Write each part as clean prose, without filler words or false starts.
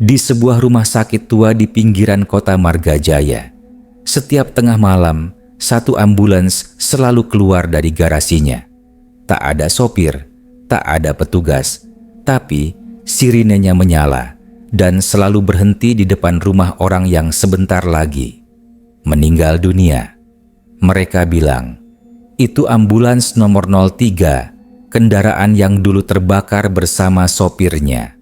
di sebuah rumah sakit tua di pinggiran kota Margajaya. Setiap tengah malam, satu ambulans selalu keluar dari garasinya. Tak ada sopir, tak ada petugas, tapi sirinenya menyala dan selalu berhenti di depan rumah orang yang sebentar lagi meninggal dunia. Mereka bilang, itu ambulans nomor 03, kendaraan yang dulu terbakar bersama sopirnya,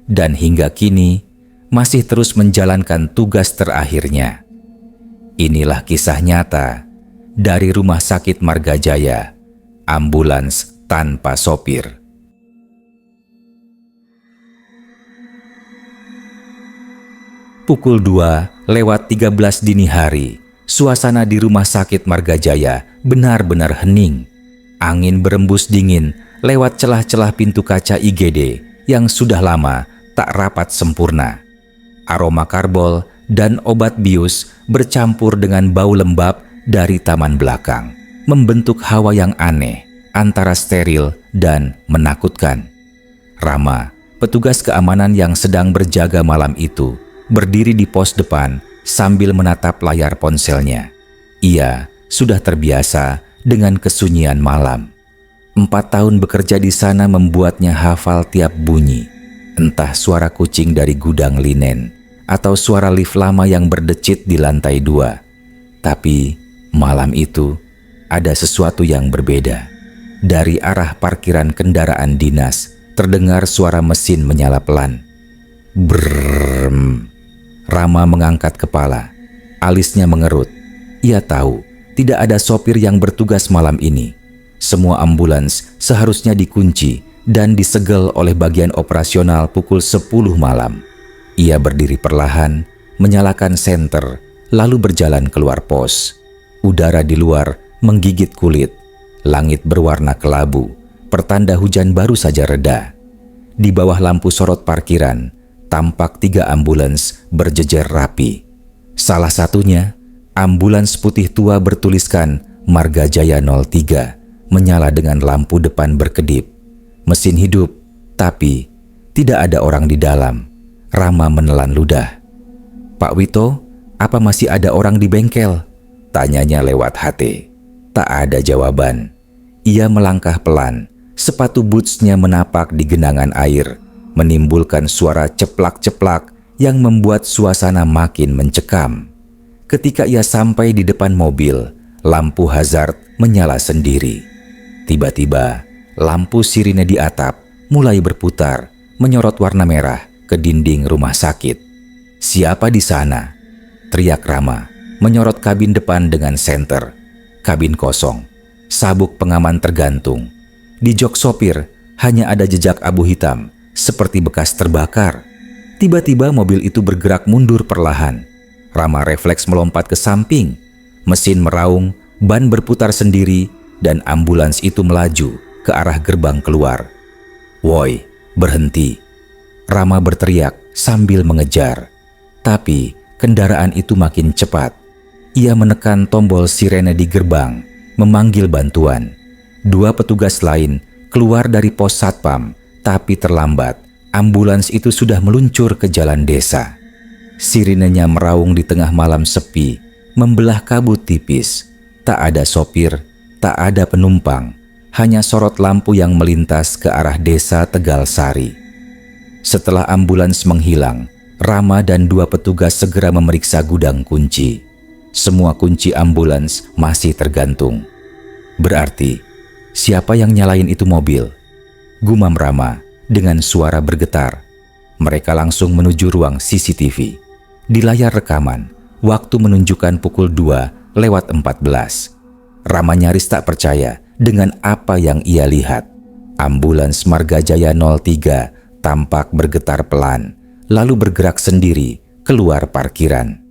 dan hingga kini masih terus menjalankan tugas terakhirnya. Inilah kisah nyata dari Rumah Sakit Margajaya, ambulans tanpa sopir. Pukul 2:13 dini hari, suasana di Rumah Sakit Margajaya benar-benar hening. Angin berembus dingin lewat celah-celah pintu kaca IGD yang sudah lama tak rapat sempurna. Aroma karbol dan obat bius bercampur dengan bau lembab dari taman belakang, membentuk hawa yang aneh antara steril dan menakutkan. Rama, petugas keamanan yang sedang berjaga malam itu, berdiri di pos depan sambil menatap layar ponselnya. Ia sudah terbiasa dengan kesunyian malam. 4 tahun bekerja di sana membuatnya hafal tiap bunyi, entah suara kucing dari gudang linen atau suara lift lama yang berdecit di lantai 2. Tapi malam itu ada sesuatu yang berbeda. Dari arah parkiran kendaraan dinas terdengar suara mesin menyala pelan. Brrrm. Rama mengangkat kepala, alisnya mengerut. Ia tahu tidak ada sopir yang bertugas malam ini. Semua ambulans seharusnya dikunci dan disegel oleh bagian operasional pukul 10 malam. Ia berdiri perlahan, menyalakan senter, lalu berjalan keluar pos. Udara di luar menggigit kulit. Langit berwarna kelabu, pertanda hujan baru saja reda. Di bawah lampu sorot parkiran, tampak 3 ambulans berjejer rapi. Salah satunya, ambulans putih tua bertuliskan Margajaya 03, menyala dengan lampu depan berkedip. Mesin hidup, tapi tidak ada orang di dalam. Rama menelan ludah. "Pak Wito, apa masih ada orang di bengkel?" tanyanya lewat HT. Tak ada jawaban. Ia melangkah pelan, sepatu bootsnya menapak di genangan air, menimbulkan suara ceplak-ceplak yang membuat suasana makin mencekam. Ketika ia sampai di depan mobil, lampu hazard menyala sendiri. Tiba-tiba, lampu sirine di atap mulai berputar, menyorot warna merah ke dinding rumah sakit. "Siapa di sana?" teriak Rama, menyorot kabin depan dengan senter. Kabin kosong, sabuk pengaman tergantung. Di jok sopir hanya ada jejak abu hitam, seperti bekas terbakar. Tiba-tiba mobil itu bergerak mundur perlahan. Rama refleks melompat ke samping. Mesin meraung, ban berputar sendiri, dan ambulans itu melaju ke arah gerbang keluar. "Woi, berhenti!" Rama berteriak sambil mengejar. Tapi kendaraan itu makin cepat. Ia menekan tombol sirene di gerbang, memanggil bantuan. 2 petugas lain keluar dari pos satpam, tapi terlambat. Ambulans itu sudah meluncur ke jalan desa. Sirinenya meraung di tengah malam sepi, membelah kabut tipis. Tak ada sopir, tak ada penumpang, hanya sorot lampu yang melintas ke arah desa Tegal Sari. Setelah ambulans menghilang, Rama dan 2 petugas segera memeriksa gudang kunci. Semua kunci ambulans masih tergantung. "Berarti, siapa yang nyalain itu mobil?" gumam Rama dengan suara bergetar. Mereka langsung menuju ruang CCTV. Di layar rekaman, waktu menunjukkan pukul 2:14. Rama nyaris tak percaya dengan apa yang ia lihat. Ambulans Margajaya 03 tampak bergetar pelan, lalu bergerak sendiri keluar parkiran.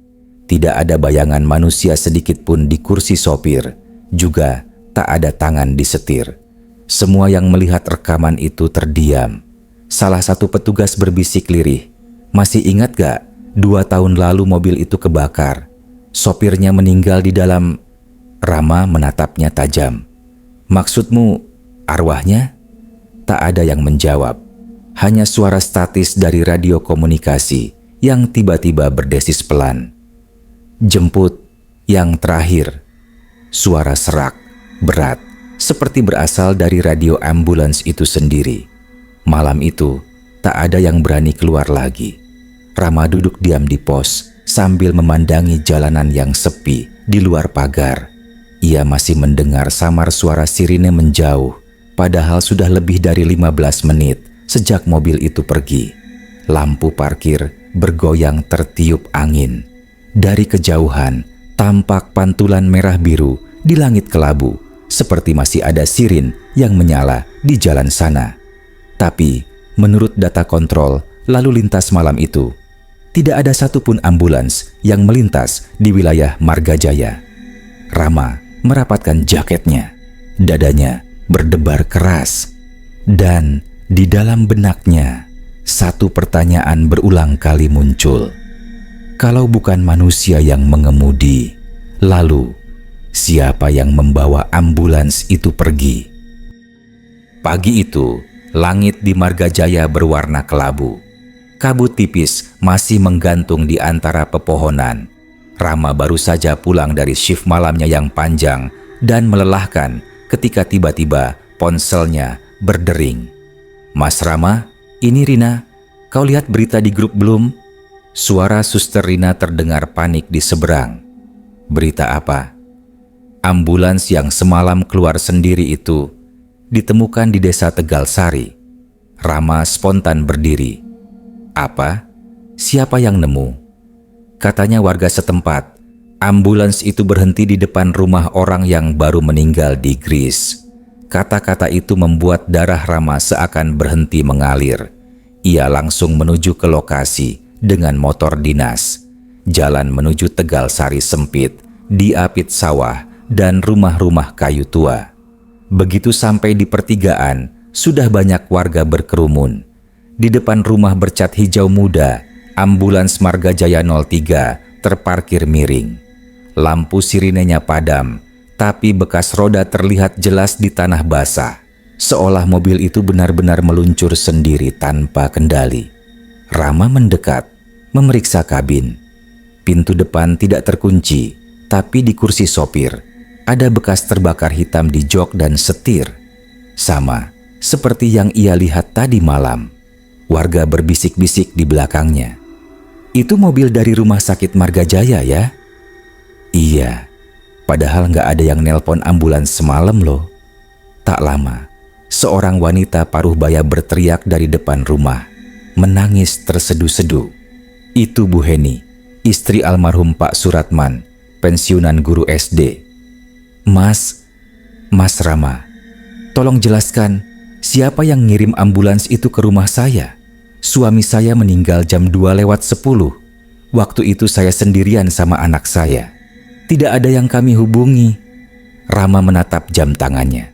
Tidak ada bayangan manusia sedikit pun di kursi sopir, juga tak ada tangan di setir. Semua yang melihat rekaman itu terdiam. Salah satu petugas berbisik lirih, "Masih ingat gak 2 tahun lalu mobil itu kebakar? Sopirnya meninggal di dalam..." Rama menatapnya tajam. "Maksudmu arwahnya?" Tak ada yang menjawab. hanya suara statis dari radio komunikasi yang tiba-tiba berdesis pelan. Jemput yang terakhir. Suara serak, berat, seperti berasal dari radio ambulans itu sendiri. Malam itu, tak ada yang berani keluar lagi. Rama duduk diam di pos sambil memandangi jalanan yang sepi di luar pagar. Ia masih mendengar samar suara sirine menjauh, padahal sudah lebih dari 15 menit sejak mobil itu pergi. Lampu parkir bergoyang tertiup angin. Dari kejauhan, tampak pantulan merah biru di langit kelabu, seperti masih ada sirin yang menyala di jalan sana. Tapi, menurut data kontrol lalu lintas malam itu, tidak ada satupun ambulans yang melintas di wilayah Margajaya. Rama merapatkan jaketnya, dadanya berdebar keras, dan di dalam benaknya, satu pertanyaan berulang kali muncul. Kalau bukan manusia yang mengemudi, lalu siapa yang membawa ambulans itu pergi? Pagi itu, langit di Margajaya berwarna kelabu. Kabut tipis masih menggantung di antara pepohonan. Rama baru saja pulang dari shift malamnya yang panjang dan melelahkan ketika tiba-tiba ponselnya berdering. "Mas Rama, ini Rina. Kau lihat berita di grup belum?" Suara Suster Rina terdengar panik di seberang. "Berita apa?" "Ambulans yang semalam keluar sendiri itu ditemukan di desa Tegalsari." Rama spontan berdiri. "Apa? Siapa yang nemu?" Katanya warga setempat, ambulans itu berhenti di depan rumah orang yang baru meninggal di Gris. Kata-kata itu membuat darah Rama seakan berhenti mengalir. Ia langsung menuju ke lokasi dengan motor dinas. Jalan menuju Tegalsari sempit, diapit sawah dan rumah-rumah kayu tua. Begitu sampai di pertigaan, sudah banyak warga berkerumun. Di depan rumah bercat hijau muda, ambulans Margajaya 03 terparkir miring. Lampu sirinenya padam, tapi bekas roda terlihat jelas di tanah basah, seolah mobil itu benar-benar meluncur sendiri tanpa kendali. Rama mendekat, memeriksa kabin. Pintu depan tidak terkunci, tapi di kursi sopir ada bekas terbakar hitam di jok dan setir. Sama seperti yang ia lihat tadi malam. Warga berbisik-bisik di belakangnya. "Itu mobil dari rumah sakit Margajaya ya?" "Iya. Padahal nggak ada yang nelpon ambulans semalam loh." Tak lama, seorang wanita paruh baya berteriak dari depan rumah, menangis tersedu-sedu. Itu Bu Heni, istri almarhum Pak Suratman, pensiunan guru SD. Mas Rama, tolong jelaskan siapa yang ngirim ambulans itu ke rumah saya. Suami saya meninggal jam 2:10. Waktu itu saya sendirian sama anak saya. Tidak ada yang kami hubungi." Rama menatap jam tangannya.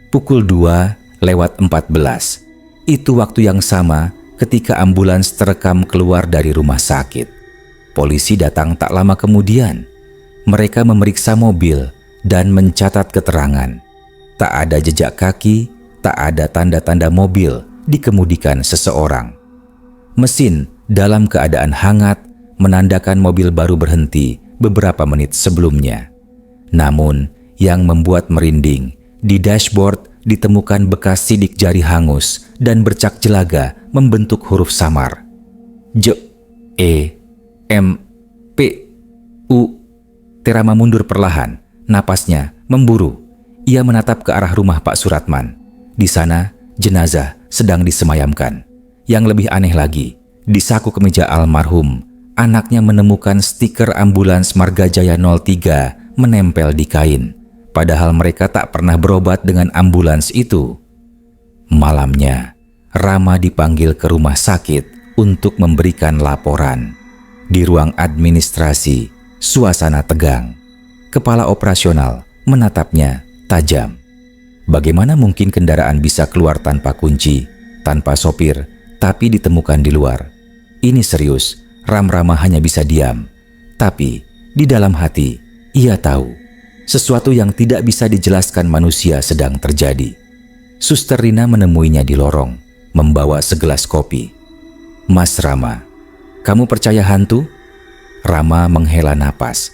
Pukul 2:14. Itu waktu yang sama ketika ambulans terekam keluar dari rumah sakit. Polisi datang tak lama kemudian. Mereka memeriksa mobil dan mencatat keterangan. Tak ada jejak kaki, tak ada tanda-tanda mobil dikemudikan seseorang. Mesin dalam keadaan hangat menandakan mobil baru berhenti beberapa menit sebelumnya. Namun, yang membuat merinding, di dashboard ditemukan bekas sidik jari hangus dan bercak jelaga membentuk huruf samar. J, E, M, P, U. Rama mundur perlahan, napasnya memburu. Ia menatap ke arah rumah Pak Suratman. Di sana, jenazah sedang disemayamkan. Yang lebih aneh lagi, di saku kemeja almarhum, anaknya menemukan stiker ambulans Margajaya 03 menempel di kain. Padahal mereka tak pernah berobat dengan ambulans itu. Malamnya, Rama dipanggil ke rumah sakit untuk memberikan laporan. Di ruang administrasi, suasana tegang. Kepala operasional menatapnya tajam. Bagaimana mungkin kendaraan bisa keluar tanpa kunci, tanpa sopir, tapi ditemukan di luar? Ini serius. Rama hanya bisa diam. Tapi di dalam hati, ia tahu sesuatu yang tidak bisa dijelaskan manusia sedang terjadi. Suster Rina menemuinya di lorong. membawa segelas kopi. "Mas Rama, kamu percaya hantu?" Rama menghela napas.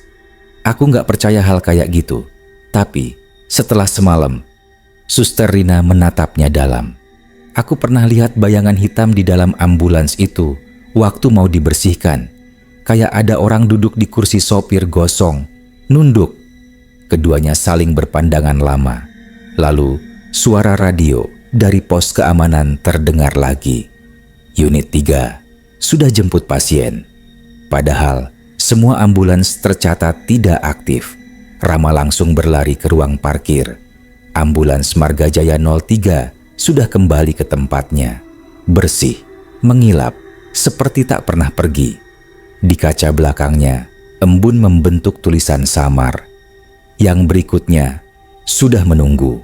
"Aku nggak percaya hal kayak gitu. Tapi setelah semalam," Suster Rina menatapnya dalam. "Aku pernah lihat bayangan hitam di dalam ambulans itu waktu mau dibersihkan. Kayak ada orang duduk di kursi sopir gosong, nunduk." Keduanya saling berpandangan lama. Lalu suara radio dari pos keamanan terdengar lagi. "Unit 3 sudah jemput pasien." Padahal semua ambulans tercatat tidak aktif. Rama langsung berlari ke ruang parkir. Ambulans Marga Jaya 03 sudah kembali ke tempatnya. Bersih, mengilap, seperti tak pernah pergi. Di kaca belakangnya, embun membentuk tulisan samar. Yang berikutnya, sudah menunggu.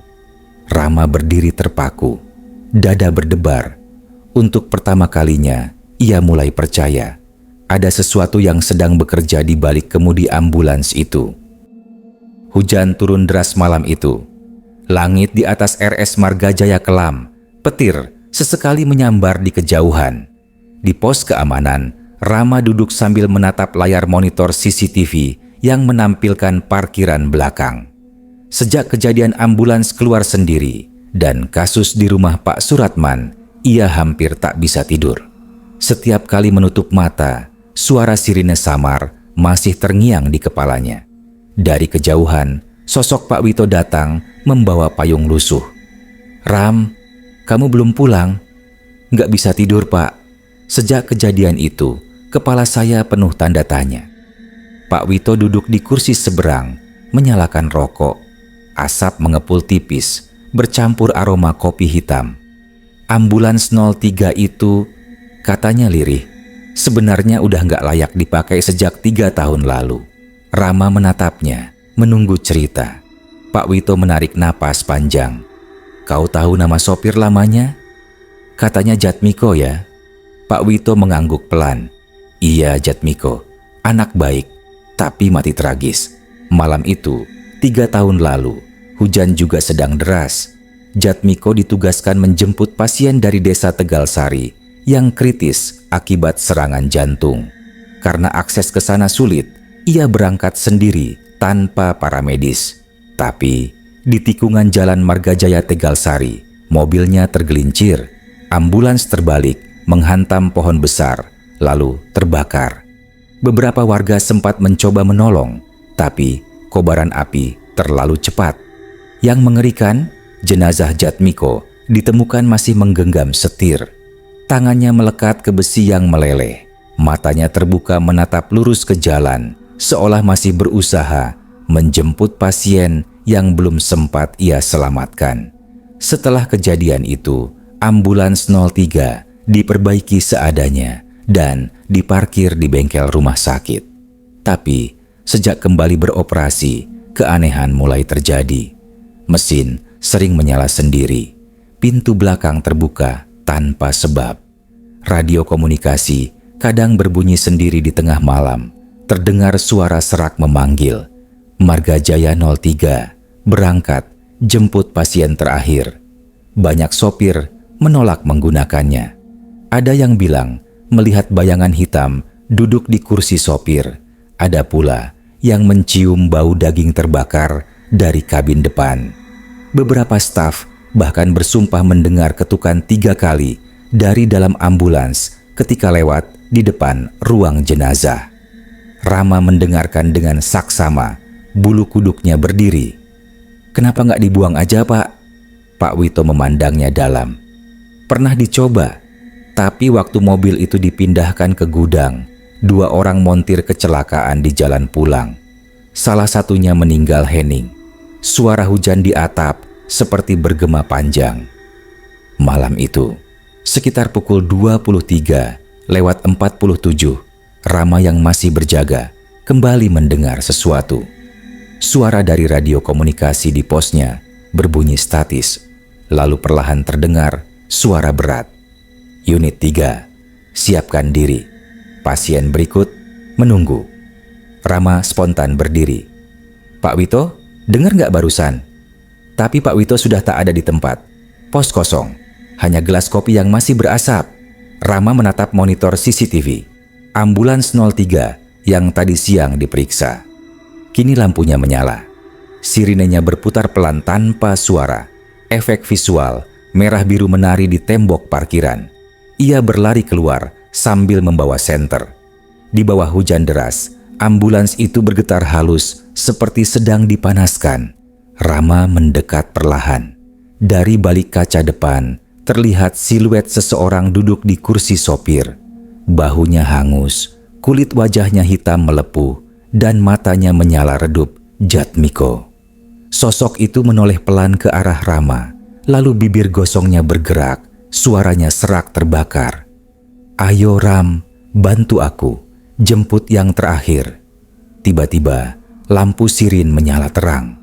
Rama berdiri terpaku, dada berdebar. Untuk pertama kalinya, ia mulai percaya ada sesuatu yang sedang bekerja di balik kemudi ambulans itu. Hujan turun deras malam itu. Langit di atas RS Marga Jaya kelam, petir sesekali menyambar di kejauhan. Di pos keamanan, Rama duduk sambil menatap layar monitor CCTV yang menampilkan parkiran belakang. Sejak kejadian ambulans keluar sendiri dan kasus di rumah Pak Suratman, ia hampir tak bisa tidur. Setiap kali menutup mata, suara sirine samar masih terngiang di kepalanya. Dari kejauhan, sosok Pak Wito datang membawa payung lusuh. "Ram, kamu belum pulang?" "Nggak bisa tidur, Pak. Sejak kejadian itu, kepala saya penuh tanda tanya." Pak Wito duduk di kursi seberang, menyalakan rokok. Asap mengepul tipis, bercampur aroma kopi hitam. "Ambulans 03 itu," katanya lirih, "sebenarnya udah nggak layak dipakai sejak 3 tahun lalu." Rama menatapnya, menunggu cerita. Pak Wito menarik napas panjang. "Kau tahu nama sopir lamanya?" "Katanya Jatmiko ya." Pak Wito mengangguk pelan. "Iya, Jatmiko. Anak baik, tapi mati tragis. Malam itu, 3 tahun lalu, hujan juga sedang deras. Jatmiko ditugaskan menjemput pasien dari desa Tegalsari yang kritis akibat serangan jantung. Karena akses ke sana sulit, ia berangkat sendiri tanpa paramedis. Tapi di tikungan jalan Marga Jaya Tegalsari, mobilnya tergelincir. Ambulans terbalik, menghantam pohon besar, lalu terbakar. Beberapa warga sempat mencoba menolong, tapi kobaran api terlalu cepat. Yang mengerikan, jenazah Jatmiko ditemukan masih menggenggam setir. Tangannya melekat ke besi yang meleleh. Matanya terbuka menatap lurus ke jalan, seolah masih berusaha menjemput pasien yang belum sempat ia selamatkan. Setelah kejadian itu, ambulans 03 diperbaiki seadanya dan diparkir di bengkel rumah sakit. Tapi sejak kembali beroperasi, keanehan mulai terjadi. Mesin sering menyala sendiri. Pintu belakang terbuka tanpa sebab. Radio komunikasi kadang berbunyi sendiri di tengah malam. Terdengar suara serak memanggil. Marga Jaya 03 berangkat jemput pasien terakhir. Banyak sopir menolak menggunakannya. Ada yang bilang melihat bayangan hitam duduk di kursi sopir. Ada pula yang mencium bau daging terbakar dari kabin depan. Beberapa staf bahkan bersumpah mendengar ketukan 3 kali dari dalam ambulans ketika lewat di depan ruang jenazah. Rama mendengarkan dengan saksama, bulu kuduknya berdiri. "Kenapa nggak dibuang aja, Pak?" Pak Wito memandangnya dalam. "Pernah dicoba, tapi waktu mobil itu dipindahkan ke gudang, 2 orang montir kecelakaan di jalan pulang. Salah satunya meninggal hening. Suara hujan di atap seperti bergema panjang." Malam itu, sekitar pukul 23:47, Rama yang masih berjaga kembali mendengar sesuatu. Suara dari radio komunikasi di posnya berbunyi statis, lalu perlahan terdengar suara berat. "Unit 3, siapkan diri. Pasien berikut menunggu." Rama spontan berdiri. "Pak Wito, dengar nggak barusan?" Tapi Pak Wito sudah tak ada di tempat. "Pos kosong. hanya gelas kopi yang masih berasap. Rama menatap monitor CCTV. Ambulans 03 yang tadi siang diperiksa. Kini lampunya menyala. Sirinenya berputar pelan tanpa suara. Efek visual merah biru menari di tembok parkiran. Ia berlari keluar sambil membawa senter. Di bawah hujan deras, ambulans itu bergetar halus seperti sedang dipanaskan. Rama mendekat perlahan. Dari balik kaca depan, terlihat siluet seseorang duduk di kursi sopir. Bahunya hangus, kulit wajahnya hitam melepuh, dan matanya menyala redup. Jatmiko. Sosok itu menoleh pelan ke arah Rama, lalu bibir gosongnya bergerak, suaranya serak terbakar. "Ayo Ram, bantu aku, jemput yang terakhir." Tiba-tiba, lampu sirin menyala terang.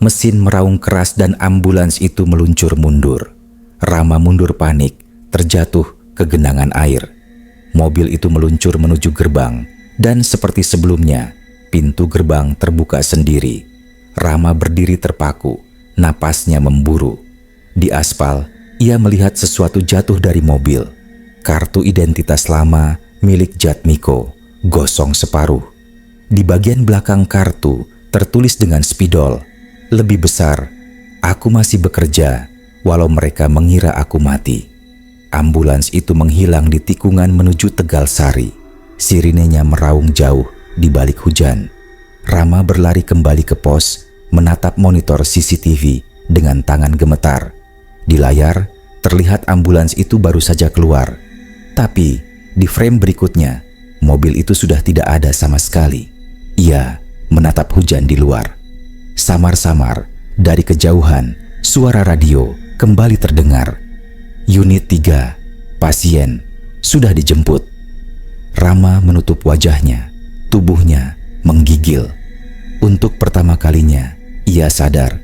Mesin meraung keras dan ambulans itu meluncur mundur. Rama mundur panik, terjatuh ke genangan air. Mobil itu meluncur menuju gerbang, dan seperti sebelumnya, pintu gerbang terbuka sendiri. Rama berdiri terpaku, napasnya memburu. Di aspal, ia melihat sesuatu jatuh dari mobil. Kartu identitas lama milik Jatmiko, gosong separuh. Di bagian belakang kartu tertulis dengan spidol, lebih besar, "Aku masih bekerja, walau mereka mengira aku mati." Ambulans itu menghilang di tikungan menuju Tegal Sari. Sirinenya meraung jauh di balik hujan. Rama berlari kembali ke pos, menatap monitor CCTV dengan tangan gemetar. Di layar, terlihat ambulans itu baru saja keluar. Tapi, di frame berikutnya, mobil itu sudah tidak ada sama sekali. Ia menatap hujan di luar. Samar-samar, dari kejauhan, suara radio kembali terdengar. "Unit 3, pasien, sudah dijemput." Rama menutup wajahnya, tubuhnya menggigil. Untuk pertama kalinya, ia sadar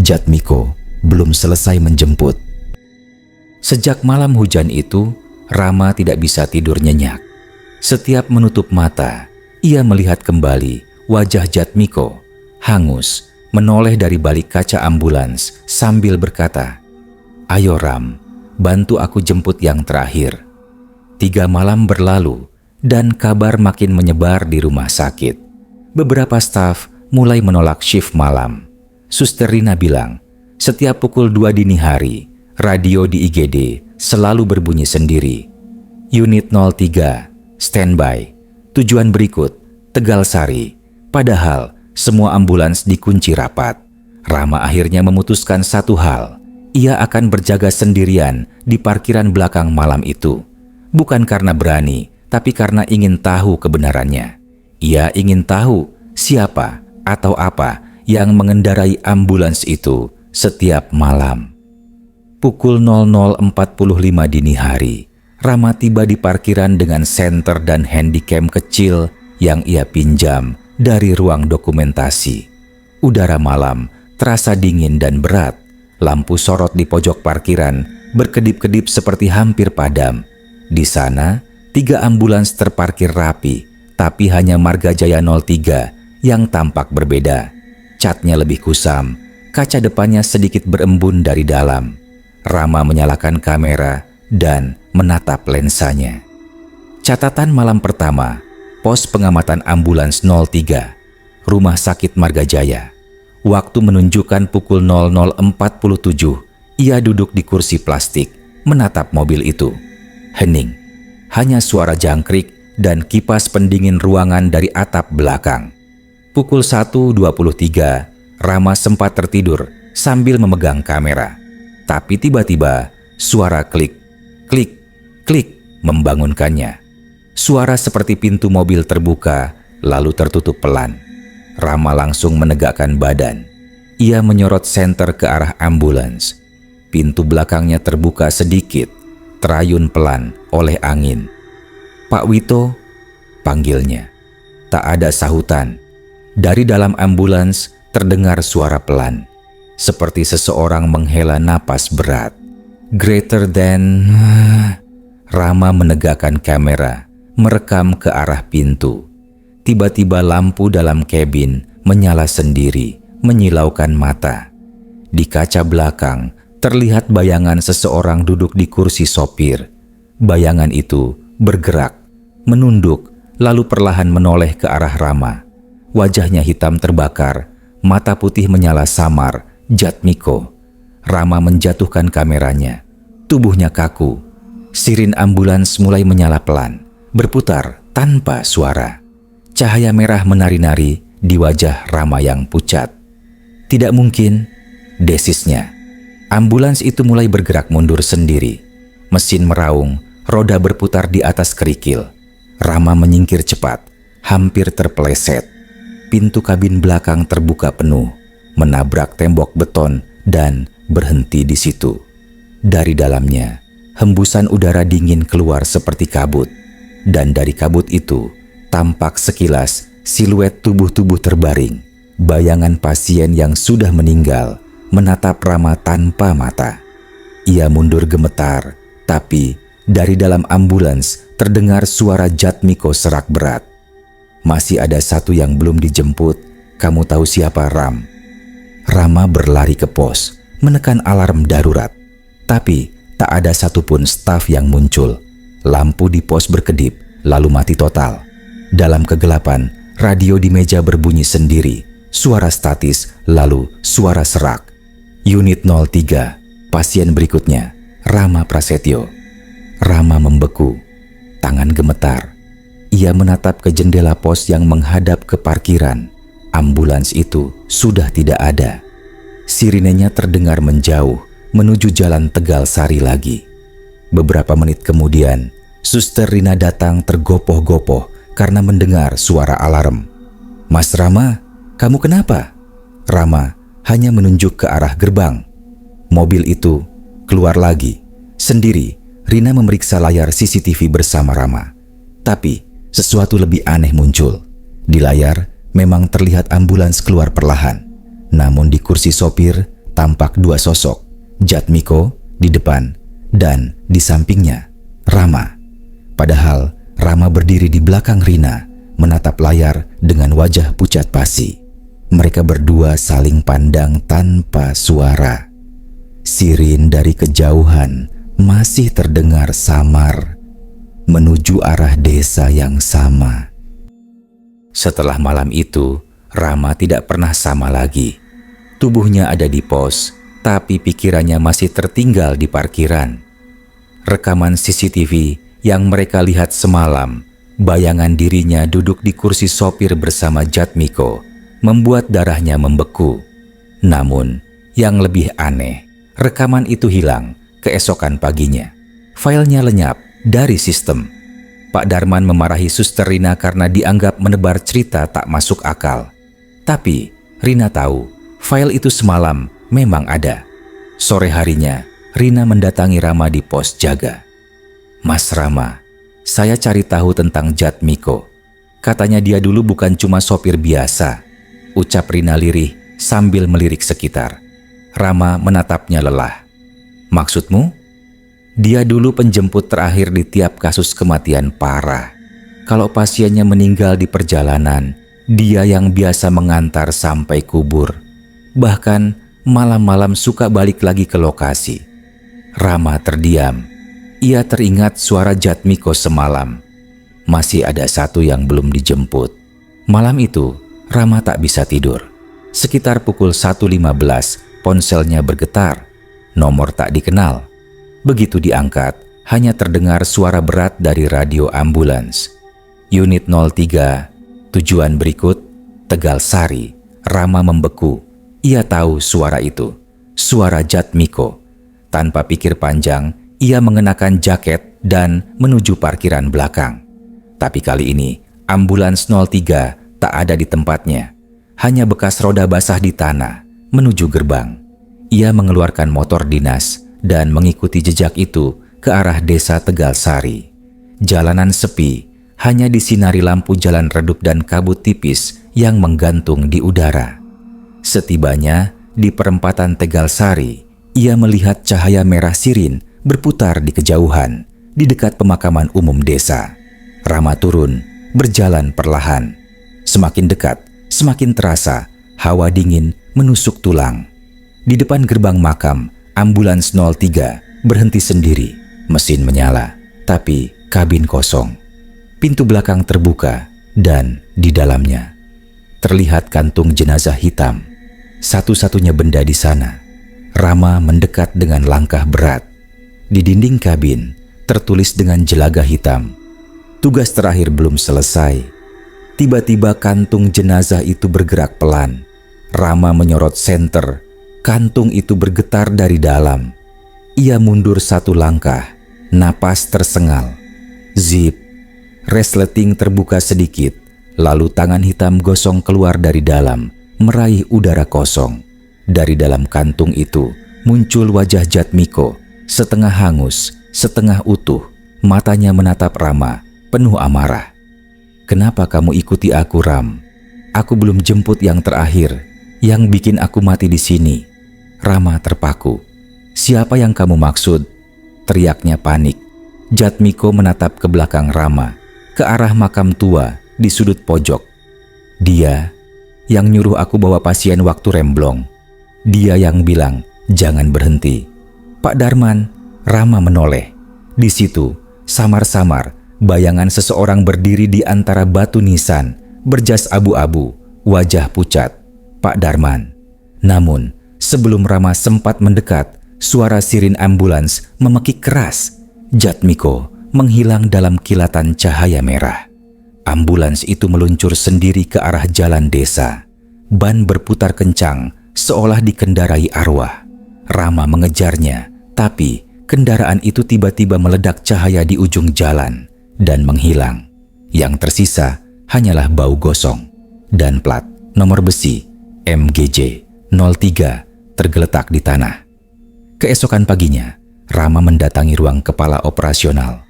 Jatmiko belum selesai menjemput. Sejak malam hujan itu, Rama tidak bisa tidur nyenyak. Setiap menutup mata, ia melihat kembali wajah Jatmiko, hangus, menoleh dari balik kaca ambulans sambil berkata, "Ayo Ram, bantu aku jemput yang terakhir." 3 malam berlalu dan kabar makin menyebar di rumah sakit. Beberapa staf mulai menolak shift malam. Suster Rina bilang, setiap pukul 2 dini hari, radio di IGD selalu berbunyi sendiri. "Unit 03, standby. Tujuan berikut, Tegal Sari." Padahal semua ambulans dikunci rapat. Rama akhirnya memutuskan satu hal. Ia akan berjaga sendirian di parkiran belakang malam itu. Bukan karena berani, tapi karena ingin tahu kebenarannya. Ia ingin tahu siapa atau apa yang mengendarai ambulans itu setiap malam. Pukul 00.45 dini hari, Rama tiba di parkiran dengan senter dan handycam kecil yang ia pinjam dari ruang dokumentasi. Udara malam terasa dingin dan berat. Lampu sorot di pojok parkiran berkedip-kedip seperti hampir padam. Di sana, 3 ambulans terparkir rapi, tapi hanya Marga Jaya 03 yang tampak berbeda. Catnya lebih kusam, kaca depannya sedikit berembun dari dalam. Rama menyalakan kamera dan menatap lensanya. Catatan malam pertama, pos pengamatan ambulans 03, Rumah Sakit Marga Jaya. Waktu menunjukkan pukul 00.47, ia duduk di kursi plastik, menatap mobil itu. Hening, hanya suara jangkrik dan kipas pendingin ruangan dari atap belakang. Pukul 1.23, Rama sempat tertidur sambil memegang kamera. Tapi tiba-tiba, suara klik, klik, klik membangunkannya. Suara seperti pintu mobil terbuka, lalu tertutup pelan. Rama langsung menegakkan badan. Ia menyorot senter ke arah ambulans. Pintu belakangnya terbuka sedikit, terayun pelan oleh angin. "Pak Wito," panggilnya. Tak ada sahutan. Dari dalam ambulans terdengar suara pelan, seperti seseorang menghela napas berat. Greater than... Rama menegakkan kamera, merekam ke arah pintu. Tiba-tiba lampu dalam kabin menyala sendiri, menyilaukan mata. Di kaca belakang terlihat bayangan seseorang duduk di kursi sopir. Bayangan itu bergerak, menunduk, lalu perlahan menoleh ke arah Rama. Wajahnya hitam terbakar, mata putih menyala samar, Jatmiko. Rama menjatuhkan kameranya. Tubuhnya kaku. Sirin ambulans mulai menyala pelan, berputar tanpa suara. Cahaya merah menari-nari di wajah Rama yang pucat. Tidak mungkin, desisnya. Ambulans itu mulai bergerak mundur sendiri. Mesin meraung, roda berputar di atas kerikil. Rama menyingkir cepat, hampir terpeleset. Pintu kabin belakang terbuka penuh, menabrak tembok beton dan berhenti di situ. Dari dalamnya, hembusan udara dingin keluar seperti kabut. Dan dari kabut itu, tampak sekilas siluet tubuh-tubuh terbaring. Bayangan pasien yang sudah meninggal menatap Rama tanpa mata. Ia mundur gemetar, tapi dari dalam ambulans terdengar suara Jatmiko serak berat. Masih ada satu yang belum dijemput, kamu tahu siapa, Ram? Rama berlari ke pos, menekan alarm darurat. Tapi tak ada satupun staf yang muncul. Lampu di pos berkedip, lalu mati total. Dalam kegelapan, radio di meja berbunyi sendiri. Suara statis, lalu suara serak. Unit 03, pasien berikutnya, Rama Prasetyo. Rama membeku, tangan gemetar. Ia menatap ke jendela pos yang menghadap ke parkiran. Ambulans itu sudah tidak ada. Sirinenya terdengar menjauh, menuju jalan Tegal Sari lagi. Beberapa menit kemudian, Suster Rina datang tergopoh-gopoh karena mendengar suara alarm. Mas Rama, kamu kenapa? Rama hanya menunjuk ke arah gerbang. Mobil itu keluar lagi. Sendiri, Rina memeriksa layar CCTV bersama Rama. Tapi, sesuatu lebih aneh muncul. Di layar, memang terlihat ambulans keluar perlahan. Namun di kursi sopir, tampak dua sosok. Jatmiko di depan, dan di sampingnya, Rama. Padahal, Rama berdiri di belakang Rina, menatap layar dengan wajah pucat pasi. Mereka berdua saling pandang tanpa suara. Sirin dari kejauhan masih terdengar samar, menuju arah desa yang sama. Setelah malam itu, Rama tidak pernah sama lagi. Tubuhnya ada di pos, tapi pikirannya masih tertinggal di parkiran. Rekaman CCTV yang mereka lihat semalam, bayangan dirinya duduk di kursi sopir bersama Jatmiko, membuat darahnya membeku. Namun, yang lebih aneh, rekaman itu hilang keesokan paginya. Filenya lenyap dari sistem. Pak Darman memarahi Suster Rina karena dianggap menebar cerita tak masuk akal. Tapi, Rina tahu, file itu semalam memang ada. Sore harinya, Rina mendatangi Rama di pos jaga. Mas Rama, saya cari tahu tentang Jatmiko. Katanya dia dulu bukan cuma sopir biasa, ucap Rina lirih sambil melirik sekitar. Rama menatapnya lelah. Maksudmu? Dia dulu penjemput terakhir di tiap kasus kematian parah. Kalau pasiennya meninggal di perjalanan, dia yang biasa mengantar sampai kubur. Bahkan malam-malam suka balik lagi ke lokasi. Rama terdiam. Ia teringat suara Jatmiko semalam. Masih ada satu yang belum dijemput. Malam itu, Rama tak bisa tidur. Sekitar pukul 1.15, ponselnya bergetar. Nomor tak dikenal. Begitu diangkat, hanya terdengar suara berat dari radio ambulans. Unit 03, tujuan berikut, Tegal Sari. Rama membeku. Ia tahu suara itu. Suara Jatmiko. Tanpa pikir panjang, ia mengenakan jaket dan menuju parkiran belakang. Tapi kali ini, ambulans 03 tak ada di tempatnya. Hanya bekas roda basah di tanah, menuju gerbang. Ia mengeluarkan motor dinas dan mengikuti jejak itu ke arah desa Tegal Sari. Jalanan sepi, hanya disinari lampu jalan redup dan kabut tipis yang menggantung di udara. Setibanya di perempatan Tegal Sari, ia melihat cahaya merah sirin berputar di kejauhan, di dekat pemakaman umum desa. Rama turun, berjalan perlahan. Semakin dekat, semakin terasa hawa dingin menusuk tulang. Di depan gerbang makam, Ambulans 03 berhenti sendiri, mesin menyala, tapi kabin kosong. Pintu belakang terbuka dan di dalamnya terlihat kantung jenazah hitam. Satu-satunya benda di sana. Rama mendekat dengan langkah berat. Di dinding kabin tertulis dengan jelaga hitam, "Tugas terakhir belum selesai." Tiba-tiba kantung jenazah itu bergerak pelan. Rama menyorot senter. Kantung itu bergetar dari dalam. Ia mundur satu langkah. Napas tersengal. Zip. Resleting terbuka sedikit. Lalu tangan hitam gosong keluar dari dalam, meraih udara kosong. Dari dalam kantung itu muncul wajah Jatmiko, setengah hangus, setengah utuh. Matanya menatap Rama, penuh amarah. "Kenapa kamu ikuti aku, Ram? Aku belum jemput yang terakhir, yang bikin aku mati di sini." Rama terpaku. "Siapa yang kamu maksud?" teriaknya panik. Jatmiko menatap ke belakang Rama, ke arah makam tua di sudut pojok. "Dia yang nyuruh aku bawa pasien waktu remblong. Dia yang bilang jangan berhenti." "Pak Darman." Rama menoleh. Di situ samar-samar bayangan seseorang berdiri di antara batu nisan, berjas abu-abu, wajah pucat. Pak Darman. Namun sebelum Rama sempat mendekat, suara sirin ambulans memekik keras. Jatmiko menghilang dalam kilatan cahaya merah. Ambulans itu meluncur sendiri ke arah jalan desa. Ban berputar kencang, seolah dikendarai arwah. Rama mengejarnya, tapi kendaraan itu tiba-tiba meledak cahaya di ujung jalan dan menghilang. Yang tersisa hanyalah bau gosong dan plat nomor besi MGJ 03 tergeletak di tanah. Keesokan paginya, Rama mendatangi ruang kepala operasional.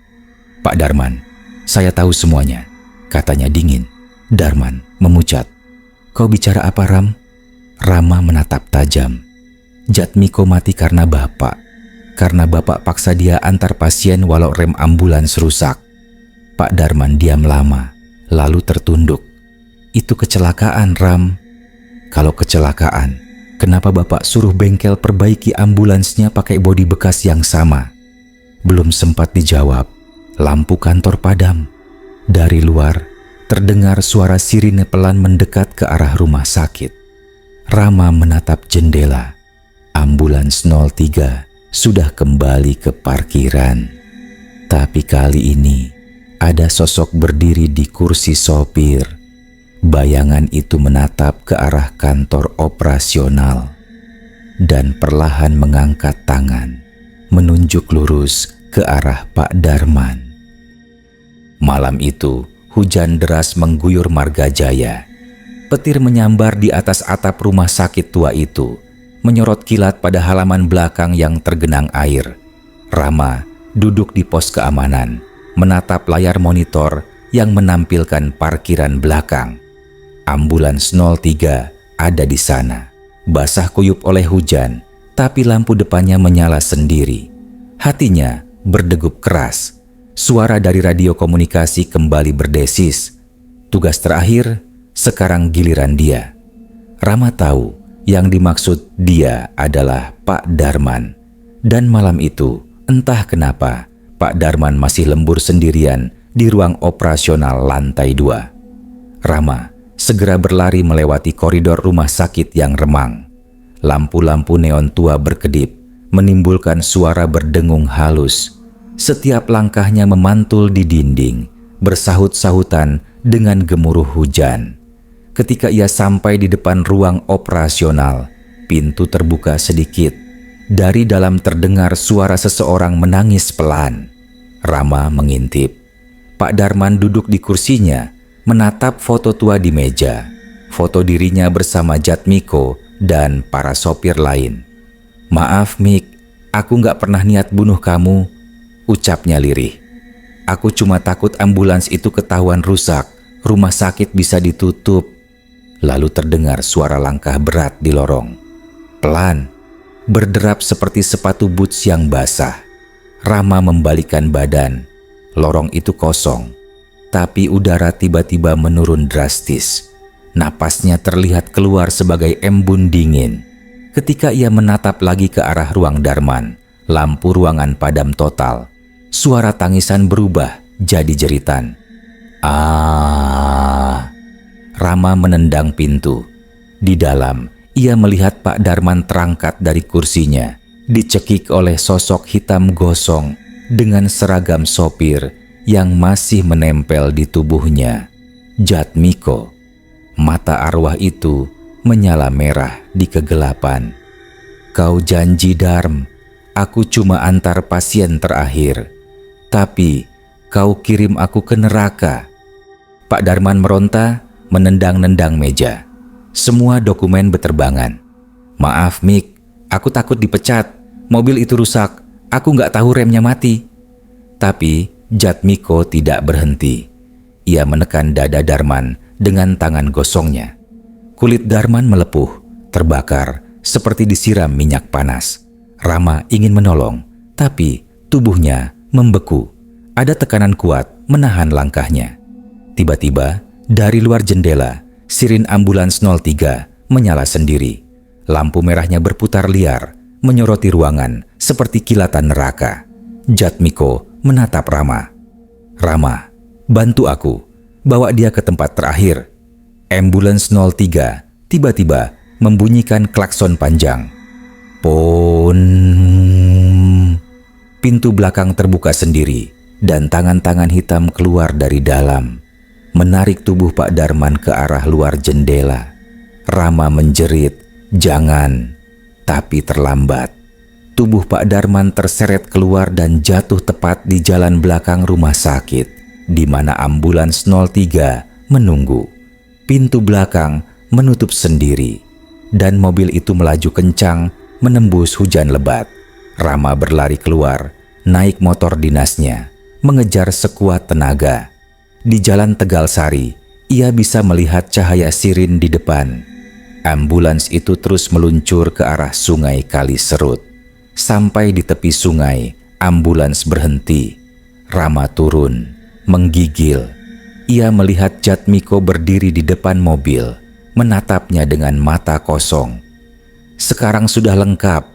"Pak Darman, saya tahu semuanya," katanya dingin. Darman memucat. "Kau bicara apa, Ram?" Rama menatap tajam. "Jatmiko mati karena bapak. Karena bapak paksa dia antar pasien walau rem ambulans rusak." Pak Darman diam lama, lalu tertunduk. "Itu kecelakaan, Ram." "Kalau kecelakaan, kenapa bapak suruh bengkel perbaiki ambulansnya pakai bodi bekas yang sama?" Belum sempat dijawab, lampu kantor padam. Dari luar, terdengar suara sirine pelan mendekat ke arah rumah sakit. Rama menatap jendela. Ambulans 03 sudah kembali ke parkiran. Tapi kali ini, ada sosok berdiri di kursi sopir. Bayangan itu menatap ke arah kantor operasional dan perlahan mengangkat tangan, menunjuk lurus ke arah Pak Darman. Malam itu, hujan deras mengguyur Margajaya. Petir menyambar di atas atap rumah sakit tua itu, menyorot kilat pada halaman belakang yang tergenang air. Rama duduk di pos keamanan, menatap layar monitor yang menampilkan parkiran belakang. Ambulans 03 ada di sana, basah kuyup oleh hujan, tapi lampu depannya menyala sendiri. Hatinya berdegup keras. Suara dari radio komunikasi kembali berdesis. Tugas terakhir, sekarang giliran dia. Rama tahu yang dimaksud dia adalah Pak Darman. Dan malam itu, entah kenapa, Pak Darman masih lembur sendirian di ruang operasional lantai 2. Rama segera berlari melewati koridor rumah sakit yang remang. Lampu-lampu neon tua berkedip, menimbulkan suara berdengung halus. Setiap langkahnya memantul di dinding, bersahut-sahutan dengan gemuruh hujan. Ketika ia sampai di depan ruang operasional, pintu terbuka sedikit. Dari dalam terdengar suara seseorang menangis pelan. Rama mengintip. Pak Darman duduk di kursinya, menatap foto tua di meja. Foto dirinya bersama Jatmiko dan para sopir lain. "Maaf, Mik, aku gak pernah niat bunuh kamu," ucapnya lirih. "Aku cuma takut ambulans itu ketahuan rusak, rumah sakit bisa ditutup." Lalu terdengar suara langkah berat di lorong. Pelan, berderap seperti sepatu boots yang basah. Rama membalikkan badan. Lorong itu kosong, tapi udara tiba-tiba menurun drastis. Napasnya terlihat keluar sebagai embun dingin. Ketika ia menatap lagi ke arah ruang Darman, lampu ruangan padam total. Suara tangisan berubah jadi jeritan. "Ah!" Rama menendang pintu. Di dalam, ia melihat Pak Darman terangkat dari kursinya, dicekik oleh sosok hitam gosong dengan seragam sopir yang masih menempel di tubuhnya. Jatmiko. Mata arwah itu menyala merah di kegelapan. "Kau janji, Darm, aku cuma antar pasien terakhir. Tapi kau kirim aku ke neraka." Pak Darman meronta, menendang-nendang meja. Semua dokumen beterbangan. "Maaf, Mik, aku takut dipecat. Mobil itu rusak. Aku nggak tahu remnya mati." Tapi Jatmiko tidak berhenti. Ia menekan dada Darman dengan tangan gosongnya. Kulit Darman melepuh, terbakar, seperti disiram minyak panas. Rama ingin menolong, tapi tubuhnya membeku. Ada tekanan kuat menahan langkahnya. Tiba-tiba, dari luar jendela, sirin ambulans 03 menyala sendiri. Lampu merahnya berputar liar, menyoroti ruangan seperti kilatan neraka. Jatmiko menatap Rama. "Rama, bantu aku, bawa dia ke tempat terakhir." Ambulans 03 tiba-tiba membunyikan klakson panjang. Pon. Pintu belakang terbuka sendiri dan tangan-tangan hitam keluar dari dalam, menarik tubuh Pak Darman ke arah luar jendela. Rama menjerit, "Jangan!" Tapi terlambat. Tubuh Pak Darman terseret keluar dan jatuh tepat di jalan belakang rumah sakit, di mana ambulans 03 menunggu. Pintu belakang menutup sendiri, dan mobil itu melaju kencang menembus hujan lebat. Rama berlari keluar, naik motor dinasnya, mengejar sekuat tenaga. Di jalan Tegalsari, ia bisa melihat cahaya sirin di depan. Ambulans itu terus meluncur ke arah sungai Kaliserut. Sampai di tepi sungai, ambulans berhenti. Rama turun, menggigil. Ia melihat Jatmiko berdiri di depan mobil, menatapnya dengan mata kosong. "Sekarang sudah lengkap.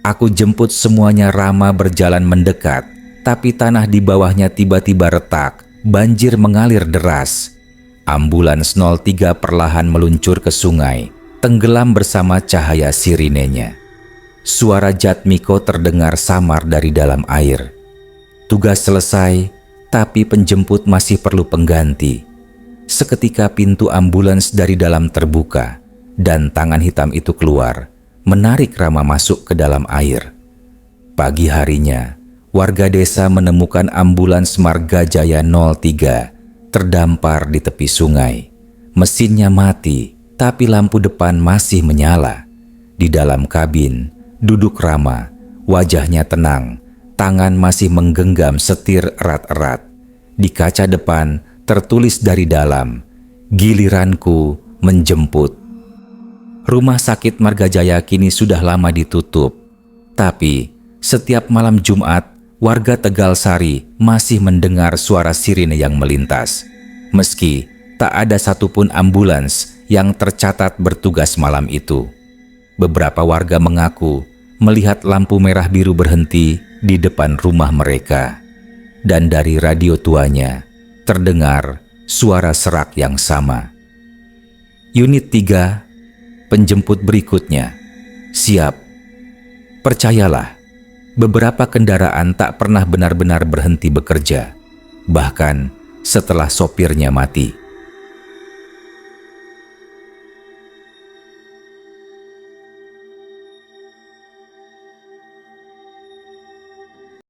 Aku jemput semuanya." Rama berjalan mendekat, tapi tanah di bawahnya tiba-tiba retak. Banjir mengalir deras. Ambulans 03 perlahan meluncur ke sungai, tenggelam bersama cahaya sirinenya. Suara Jatmiko terdengar samar dari dalam air. Tugas selesai, tapi penjemput masih perlu pengganti. Seketika pintu ambulans dari dalam terbuka, dan tangan hitam itu keluar, menarik Rama masuk ke dalam air. Pagi harinya, warga desa menemukan ambulans Marga Jaya 03 terdampar di tepi sungai. Mesinnya mati, tapi lampu depan masih menyala. Di dalam kabin, duduk Rama, wajahnya tenang, tangan masih menggenggam setir erat-erat. Di kaca depan tertulis dari dalam, "Giliranku menjemput." Rumah sakit Marga Jaya kini sudah lama ditutup. Tapi setiap malam Jumat, warga Tegalsari masih mendengar suara sirine yang melintas. Meski tak ada satupun ambulans yang tercatat bertugas malam itu. Beberapa warga mengaku melihat lampu merah biru berhenti di depan rumah mereka. Dan dari radio tuanya terdengar suara serak yang sama. "Unit 3, penjemput berikutnya. Siap." Percayalah, beberapa kendaraan tak pernah benar-benar berhenti bekerja, bahkan setelah sopirnya mati.